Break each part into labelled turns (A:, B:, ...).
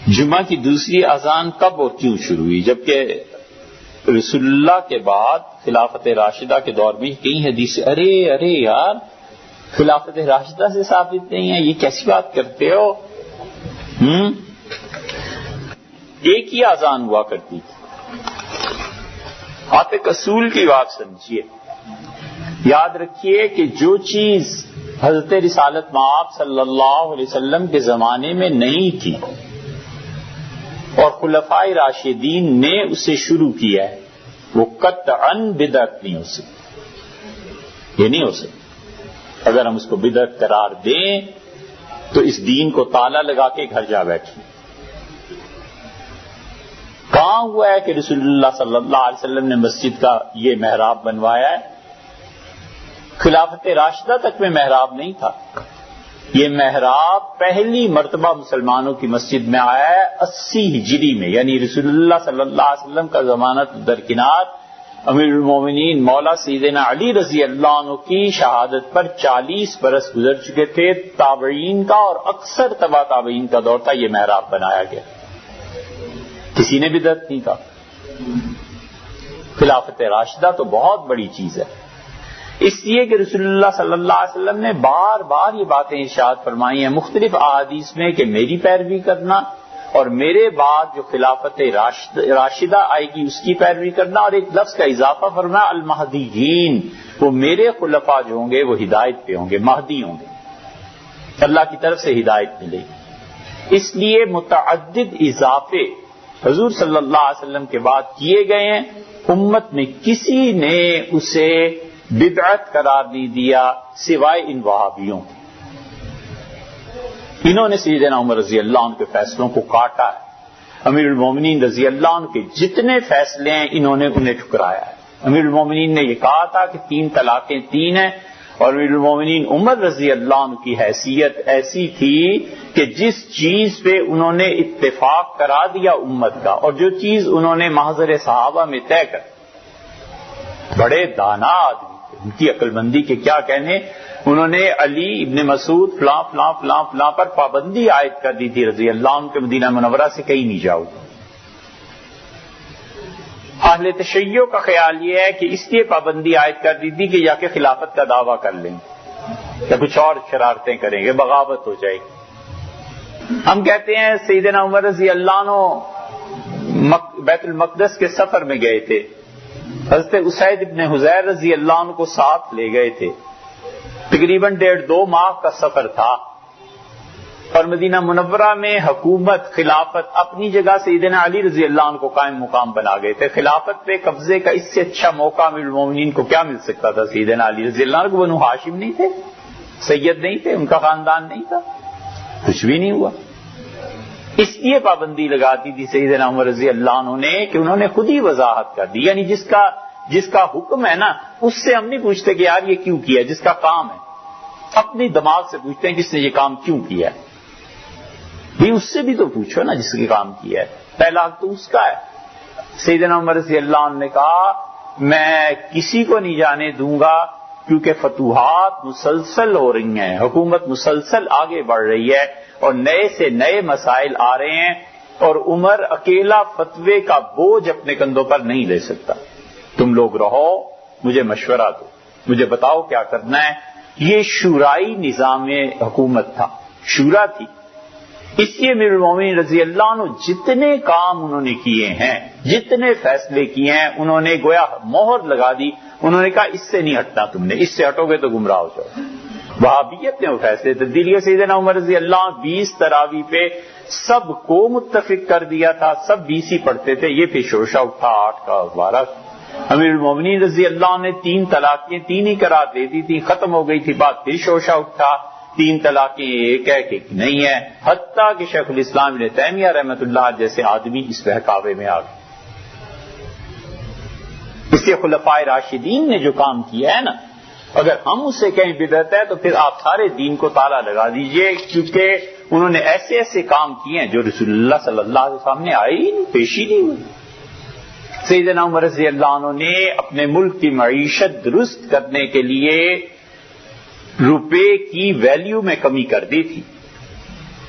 A: جمعہ کی دوسری اذان کب اور کیوں شروع ہوئی؟ جبکہ رسول اللہ کے بعد خلافت راشدہ کے دور میں کئی حدیث ارے یار خلافت راشدہ سے ثابت نہیں ہے، یہ کیسی بات کرتے ہو؟ ایک ہی اذان ہوا کرتی تھی. آپ ایک اصول کی بات سمجھیے، یاد رکھیے کہ جو چیز حضرت رسالت مآب صلی اللہ علیہ وسلم کے زمانے میں نہیں تھی اور خلفائے راشدین نے اسے شروع کیا ہے، وہ قطعاً بدعت نہیں ہو سکتی. یہ نہیں ہو سکتی. اگر ہم اس کو بدعت قرار دیں تو اس دین کو تالا لگا کے گھر جا بیٹھیں. کہاں ہوا ہے کہ رسول اللہ صلی اللہ علیہ وسلم نے مسجد کا یہ محراب بنوایا ہے؟ خلافت راشدہ تک میں محراب نہیں تھا. یہ محراب پہلی مرتبہ مسلمانوں کی مسجد میں آیا ہے 80 ہجری میں، یعنی رسول اللہ صلی اللہ علیہ وسلم کا زمانہ درکنار، امیر المومنین مولا سیدنا علی رضی اللہ عنہ کی شہادت پر 40 برس گزر چکے تھے. تابعین کا اور اکثر تبع تابعین کا دور تھا، یہ محراب بنایا گیا. کسی نے بدعت نہیں کہا. خلافت راشدہ تو بہت بڑی چیز ہے، اس لیے کہ رسول اللہ صلی اللہ علیہ وسلم نے بار بار یہ باتیں ارشاد فرمائی ہیں مختلف احادیث میں کہ میری پیروی کرنا اور میرے بعد جو خلافت راشدہ آئے گی اس کی پیروی کرنا، اور ایک لفظ کا اضافہ فرمایا المہدیین، وہ میرے خلفاء جو ہوں گے وہ ہدایت پہ ہوں گے، مہدی ہوں گے، اللہ کی طرف سے ہدایت ملے گی. اس لیے متعدد اضافے حضور صلی اللہ علیہ وسلم کے بعد کیے گئے ہیں. امت میں کسی نے اسے بدعت قرار نہیں دیا سوائے ان وہابیوں. انہوں نے سیدنا عمر رضی اللہ عنہ کے فیصلوں کو کاٹا ہے. امیر المومنین رضی اللہ عنہ کے جتنے فیصلے ہیں انہوں نے انہیں ٹھکرایا ہے. امیر المومنین نے یہ کہا تھا کہ 3 طلاقیں 3 ہیں، اور امیر المومنین عمر رضی اللہ عنہ کی حیثیت ایسی تھی کہ جس چیز پہ انہوں نے اتفاق کرا دیا امت کا، اور جو چیز انہوں نے محضر صحابہ میں طے کر، بڑے دانا آدمی تھے، ان کی عقل مندی کے کیا کہنے. انہوں نے علی ابن مسعود فلاں فلاں فلاں فلاں پر پابندی عائد کر دی تھی رضی اللہ عنہ کے مدینہ منورہ سے کہیں نہیں جاؤ. اہل تشیع کا خیال یہ ہے کہ اس لیے پابندی عائد کر دی تھی کہ یا کہ خلافت کا دعویٰ کر لیں یا کچھ اور شرارتیں کریں گے، بغاوت ہو جائے گی. ہم کہتے ہیں سیدنا عمر رضی اللہ عنہ بیت المقدس کے سفر میں گئے تھے، حضرت اسید ابن حضیر رضی اللہ عنہ کو ساتھ لے گئے تھے. تقریباً 1.5-2 ماہ کا سفر تھا، اور مدینہ منورہ میں حکومت خلافت اپنی جگہ سیدنا علی رضی اللہ عنہ کو قائم مقام بنا گئے تھے. خلافت پہ قبضے کا اس سے اچھا موقع امیر المومنین کو کیا مل سکتا تھا؟ سیدنا علی رضی اللہ عنہ کو بنو ہاشم نہیں تھے، سید نہیں تھے، ان کا خاندان نہیں تھا، کچھ بھی نہیں ہوا. اس لیے پابندی لگاتی تھی سیدنا عمر رضی اللہ عنہ نے کہ انہوں نے خود ہی وضاحت کر دی. یعنی جس کا حکم ہے نا اس سے ہم نہیں پوچھتے کہ یار یہ کیوں کیا، جس کا کام ہے اپنی دماغ سے پوچھتے ہیں کس نے یہ کام کیوں کیا ہے. بھی اس سے بھی تو پوچھو نا جس کے کام کیا ہے، پہلا حق تو اس کا ہے. سیدنا عمر رضی اللہ عنہ نے کہا میں کسی کو نہیں جانے دوں گا، کیونکہ فتوحات مسلسل ہو رہی ہیں، حکومت مسلسل آگے بڑھ رہی ہے اور نئے سے نئے مسائل آ رہے ہیں، اور عمر اکیلا فتوے کا بوجھ اپنے کندھوں پر نہیں لے سکتا. تم لوگ رہو، مجھے مشورہ دو، مجھے بتاؤ کیا کرنا ہے. یہ شورائی نظام حکومت تھا، شورا تھی. اس لیے امیر المومنین رضی اللہ عنہ جتنے کام انہوں نے کیے ہیں، جتنے فیصلے کیے ہیں، انہوں نے گویا مہر لگا دی. انہوں نے کہا اس سے نہیں ہٹنا، تم نے اس سے ہٹو گے تو گمراہ ہو جاؤ. وہابیت نے وہ فیصلے تبدیل کیے. سیدنا عمر رضی اللہ عنہ 20 تراویح پہ سب کو متفق کر دیا تھا، سب 20 ہی پڑھتے تھے. یہ پھر شورشا اٹھا 8 کا 12. امیر المومنین رضی اللہ عنہ نے 3 طلاقیں 3 ہی قرار دے دی تھی، ختم ہو گئی تھی بات. پھر شورشا اٹھا 3 طلاقیں ایک ہے کہ نہیں ہے، حتیٰ کہ شیخ الاسلام ابن تیمیہ رحمۃ اللہ جیسے آدمی اس بہکاوے میں آ گئے. اس لیے خلفائے راشدین نے جو کام کیا ہے نا، اگر ہم اسے کہیں بدعت ہے تو پھر آپ سارے دین کو تالا لگا دیجئے، کیونکہ انہوں نے ایسے ایسے کام کیے ہیں جو رسول اللہ صلی اللہ علیہ وسلم نے آئے ہی نہیں، پیشی نہیں ہوئی. سیدنا عمر رضی اللہ عنہ نے اپنے ملک کی معیشت درست کرنے کے لیے روپے کی ویلیو میں کمی کر دی تھی.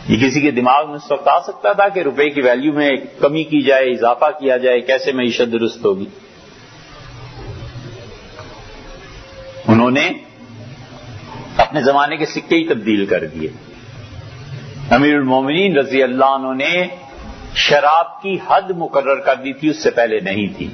A: یہ کسی کے دماغ میں اس وقت آ سکتا تھا کہ روپے کی ویلیو میں کمی کی جائے، اضافہ کیا جائے، کیسے معیشت درست ہوگی؟ انہوں نے اپنے زمانے کے سکے ہی تبدیل کر دیے۔ امیر المومنین رضی اللہ عنہ نے شراب کی حد مقرر کر دی تھی، اس سے پہلے نہیں تھی۔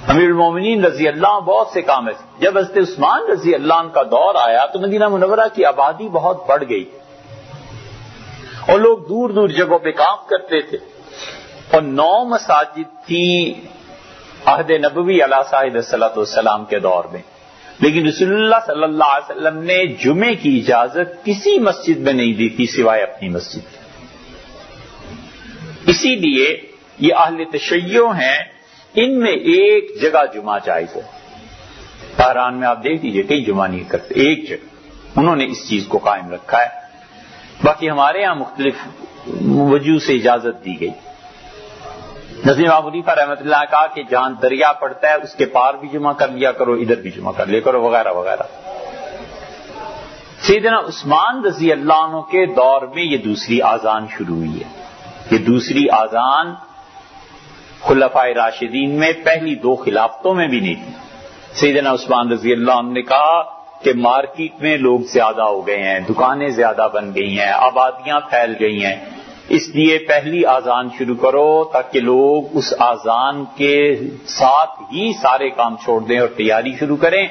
A: امیر المومنین رضی اللہ عنہ بہت سے کام ہے۔ جب حضرت عثمان رضی اللہ عنہ کا دور آیا تو مدینہ منورہ کی آبادی بہت بڑھ گئی اور لوگ دور دور جگہوں پہ کام کرتے تھے، اور 9 مساجد تھی عہد نبوی علیہ صاحب الصلوۃ والسلام کے دور میں، لیکن رسول اللہ صلی اللہ علیہ وسلم نے جمعے کی اجازت کسی مسجد میں نہیں دی تھی سوائے اپنی مسجد کی۔ اسی لیے یہ اہل تشیع ہیں، ان میں ایک جگہ جمعہ جائز ہے۔ بحران میں آپ دیکھ لیجیے کئی جمعہ نہیں کرتے، ایک جگہ انہوں نے اس چیز کو قائم رکھا ہے۔ باقی ہمارے ہاں مختلف وجوہ سے اجازت دی گئی۔ نظیم ابو حنیفہ رحمۃ اللہ نے کہا کہ جہاں دریا پڑتا ہے اس کے پار بھی جمعہ کر لیا کرو، ادھر بھی جمعہ کر لیا کرو، وغیرہ وغیرہ۔ سیدنا عثمان رضی اللہ عنہ کے دور میں یہ دوسری آذان شروع ہوئی ہے۔ یہ دوسری آذان خلفائے راشدین میں پہلی 2 خلافتوں میں بھی نہیں تھی۔ سیدنا عثمان رضی اللہ عنہ نے کہا کہ مارکیٹ میں لوگ زیادہ ہو گئے ہیں، دکانیں زیادہ بن گئی ہیں، آبادیاں پھیل گئی ہیں، اس لیے پہلی آذان شروع کرو تاکہ لوگ اس آذان کے ساتھ ہی سارے کام چھوڑ دیں اور تیاری شروع کریں،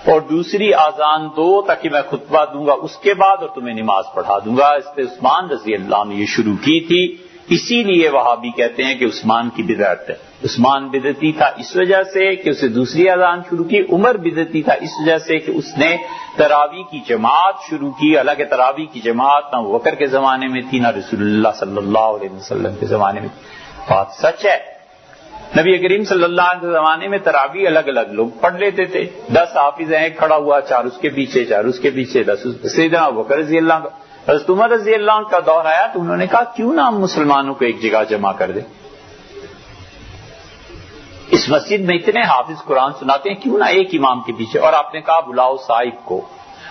A: اور دوسری آذان دو تاکہ میں خطبہ دوں گا اس کے بعد اور تمہیں نماز پڑھا دوں گا۔ اس نے عثمان رضی اللہ عنہ نے یہ شروع کی تھی، اسی لیے وہابی کہتے ہیں کہ عثمان کی بدعت ہے۔ عثمان بدعتی تھا اس وجہ سے کہ اسے دوسری اذان شروع کی، عمر بدعتی تھا اس وجہ سے کہ اس نے تراویح کی جماعت شروع کی۔ حالانکہ تراویح کی جماعت نہ ابوبکر کے زمانے میں تھی، نہ رسول اللہ صلی اللہ علیہ وسلم کے زمانے میں تھی۔ بات سچ ہے، نبی کریم صلی اللہ علیہ وسلم کے زمانے میں تراویح الگ الگ لوگ پڑھ لیتے تھے، 10 حافظ ہیں، کھڑا ہوا 4 اس کے پیچھے 4 اس کے پیچھے 10 سیدنا ابوبکر رضی اللہ عنہ۔ حضرت عمر رضی اللہ عنہ کا دور آیا تو انہوں نے کہا کیوں نہ ہم مسلمانوں کو ایک جگہ جمع کر دیں، اس مسجد میں اتنے حافظ قرآن سناتے ہیں، کیوں نہ ایک امام کے پیچھے۔ اور آپ نے کہا بلاؤ صاحب کو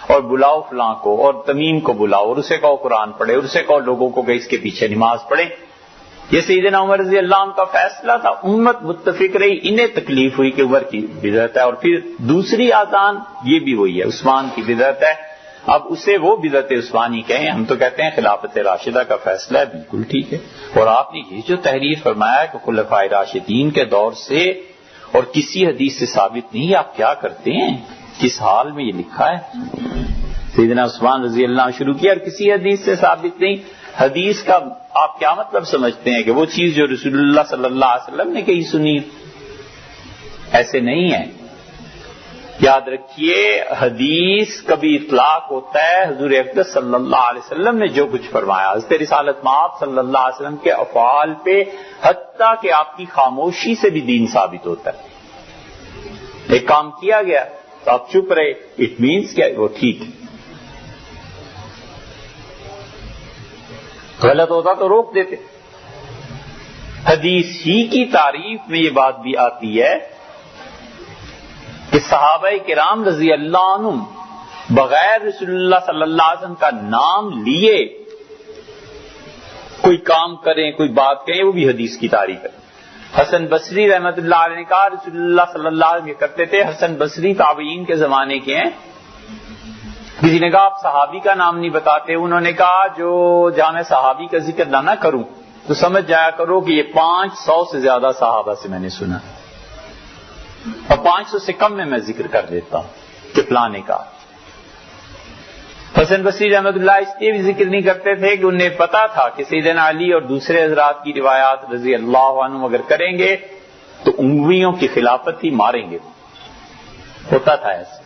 A: اور بلاؤ فلاں کو اور تمیم کو بلاؤ اور اسے کہو قرآن پڑھے اور اسے کہو لوگوں کو کہ اس کے پیچھے نماز پڑھے۔ یہ سیدنا عمر رضی اللہ عنہ کا فیصلہ تھا، امت متفق رہی، انہیں تکلیف ہوئی کہ عمر کی بدعت ہے۔ اور پھر دوسری آذان یہ بھی وہی ہے، عثمان کی بدعت ہے۔ اب اسے وہ بدعت عثمانی کہیں، ہم تو کہتے ہیں خلافت راشدہ کا فیصلہ ہے، بالکل ٹھیک ہے۔ اور آپ نے یہ جو تحریر فرمایا کہ خلفائے راشدین کے دور سے اور کسی حدیث سے ثابت نہیں، آپ کیا کرتے ہیں؟ کس حال میں یہ لکھا ہے؟ سیدنا عثمان رضی اللہ عنہ شروع کیا اور کسی حدیث سے ثابت نہیں۔ حدیث کا آپ کیا مطلب سمجھتے ہیں کہ وہ چیز جو رسول اللہ صلی اللہ علیہ وسلم نے کہی سنی؟ ایسے نہیں ہے۔ یاد رکھیے، حدیث کبھی اطلاق ہوتا ہے، حضور اقدس صلی اللہ علیہ وسلم نے جو کچھ فرمایا، حضرت رسالت مآب صلی اللہ علیہ وسلم کے افعال پہ حتیٰ کہ آپ کی خاموشی سے بھی دین ثابت ہوتا ہے۔ ایک کام کیا گیا تو آپ چپ رہے، اٹ مینس کیا وہ ٹھیک ہے، غلط ہوتا تو روک دیتے۔ حدیث ہی کی تعریف میں یہ بات بھی آتی ہے کہ صحابہ کرام رضی اللہ عنہم بغیر رسول اللہ صلی اللہ علیہ وسلم کا نام لیے کوئی کام کریں، کوئی بات کہیں، وہ بھی حدیث کی تعریف ہے۔ حسن بصری رحمت اللہ علیہ نے کہا رسول اللہ صلی اللہ علیہ وسلم یہ کرتے تھے۔ حسن بصری تابعین کے زمانے کے ہیں۔ کسی نے کہا آپ صحابی کا نام نہیں بتاتے، انہوں نے کہا جہاں میں صحابی کا ذکر نہ کروں تو سمجھ جایا کرو کہ یہ 500 سے زیادہ صحابہ سے میں نے سنا، اور 500 سے کم میں ذکر کر دیتا ہوں کہ فلاں نے کہا۔ حسن بصری رحمۃ اللہ اس لیے بھی ذکر نہیں کرتے تھے کہ انہیں پتا تھا کہ سیدنا علی اور دوسرے حضرات کی روایات رضی اللہ عنہ اگر کریں گے تو امویوں کی خلافت ہی ماریں گے، ہوتا تھا ایسا۔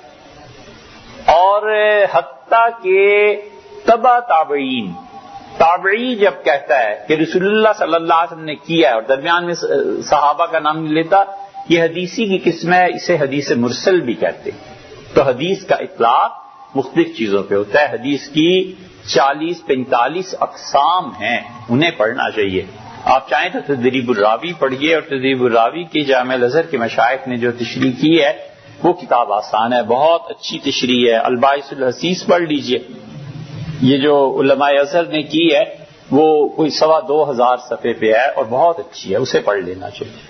A: اور حتیٰ کہ تبع تابعین، تابعی جب کہتا ہے کہ رسول اللہ صلی اللہ علیہ وسلم نے کیا ہے اور درمیان میں صحابہ کا نام نہیں لیتا، یہ حدیثی کی قسم ہے، اسے حدیث مرسل بھی کہتے ہیں۔ تو حدیث کا اطلاق مختلف چیزوں پہ ہوتا ہے۔ حدیث کی 40-45 اقسام ہیں، انہیں پڑھنا چاہیے۔ آپ چاہیں تو تدریب الراوی پڑھیے، اور تدریب الراوی کی جامع الازہر کے مشائخ نے جو تشریح کی ہے وہ کتاب آسان ہے، بہت اچھی تشریح ہے۔ الباعث الحسیس پڑھ لیجئے، یہ جو علماء ازہر نے کی ہے وہ کوئی 2,2500 صفحے پہ ہے اور بہت اچھی ہے، اسے پڑھ لینا چاہیے۔